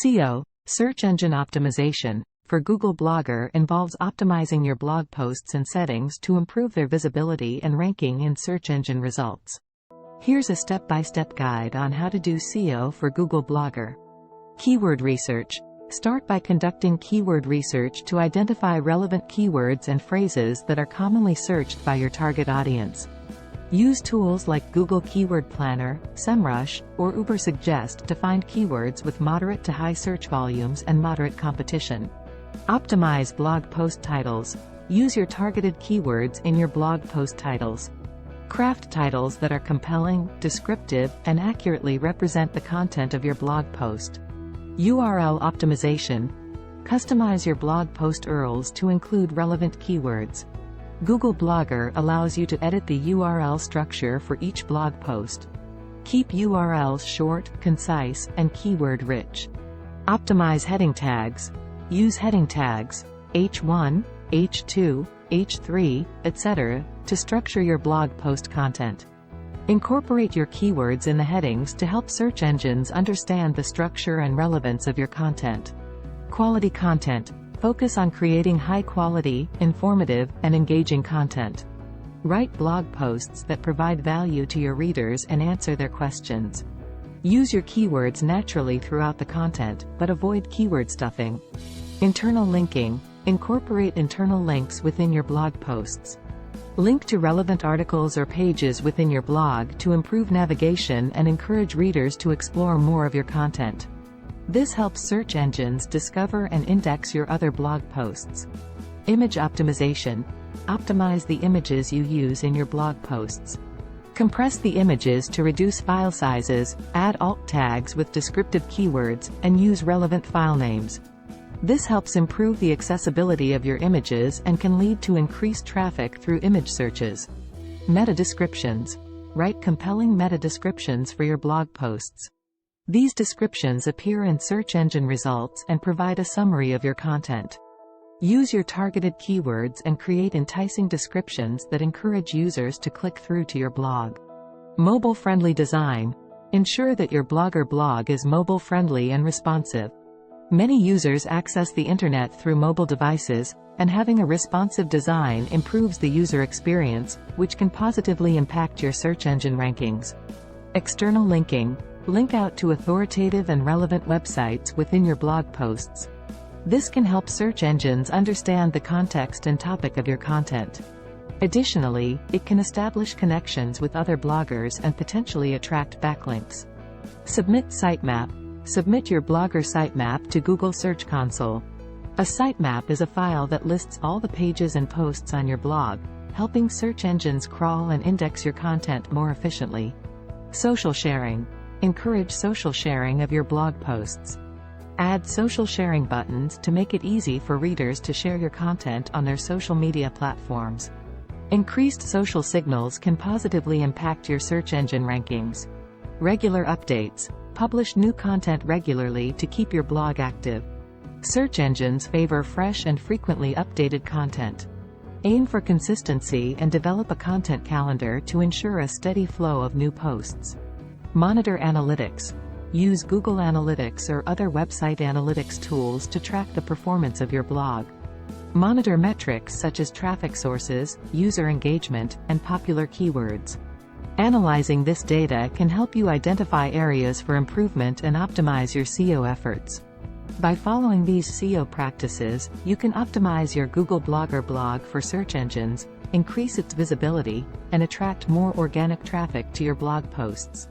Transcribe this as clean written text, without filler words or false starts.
SEO, search engine optimization, for Google Blogger involves optimizing your blog posts and settings to improve their visibility and ranking in search engine results. Here's a step-by-step guide on how to do SEO for Google Blogger. Keyword research. Start by conducting keyword research to identify relevant keywords and phrases that are commonly searched by your target audience. Use tools like Google Keyword Planner, SEMrush, or Ubersuggest to find keywords with moderate to high search volumes and moderate competition. Optimize blog post titles. Use your targeted keywords in your blog post titles. Craft titles that are compelling, descriptive, and accurately represent the content of your blog post. URL optimization. Customize your blog post URLs to include relevant keywords. Google Blogger allows you to edit the URL structure for each blog post. Keep URLs short, concise, and keyword-rich. Optimize heading tags. Use heading tags, H1, H2, H3, etc., to structure your blog post content. Incorporate your keywords in the headings to help search engines understand the structure and relevance of your content. Quality content. Focus on creating high-quality, informative, and engaging content. Write blog posts that provide value to your readers and answer their questions. Use your keywords naturally throughout the content, but avoid keyword stuffing. Internal linking. Incorporate internal links within your blog posts. Link to relevant articles or pages within your blog to improve navigation and encourage readers to explore more of your content. This helps search engines discover and index your other blog posts. Image optimization. Optimize the images you use in your blog posts. Compress the images to reduce file sizes, add alt tags with descriptive keywords, and use relevant file names. This helps improve the accessibility of your images and can lead to increased traffic through image searches. Meta descriptions. Write compelling meta descriptions for your blog posts. These descriptions appear in search engine results and provide a summary of your content. Use your targeted keywords and create enticing descriptions that encourage users to click through to your blog. Mobile-friendly design. Ensure that your Blogger blog is mobile-friendly and responsive. Many users access the internet through mobile devices, and having a responsive design improves the user experience, which can positively impact your search engine rankings. External linking. Link out to authoritative and relevant websites within your blog posts. This can help search engines understand the context and topic of your content. Additionally, it can establish connections with other bloggers and potentially attract backlinks. Submit sitemap. Submit your Blogger sitemap to Google Search Console. A sitemap is a file that lists all the pages and posts on your blog, helping search engines crawl and index your content more efficiently. Social sharing. Encourage social sharing of your blog posts. Add social sharing buttons to make it easy for readers to share your content on their social media platforms. Increased social signals can positively impact your search engine rankings. Regular updates. Publish new content regularly to keep your blog active. Search engines favor fresh and frequently updated content. Aim for consistency and develop a content calendar to ensure a steady flow of new posts. Monitor analytics. Use Google Analytics or other website analytics tools to track the performance of your blog. Monitor metrics such as traffic sources, user engagement, and popular keywords. Analyzing this data can help you identify areas for improvement and optimize your SEO efforts. By following these SEO practices, you can optimize your Google Blogger blog for search engines, increase its visibility, and attract more organic traffic to your blog posts.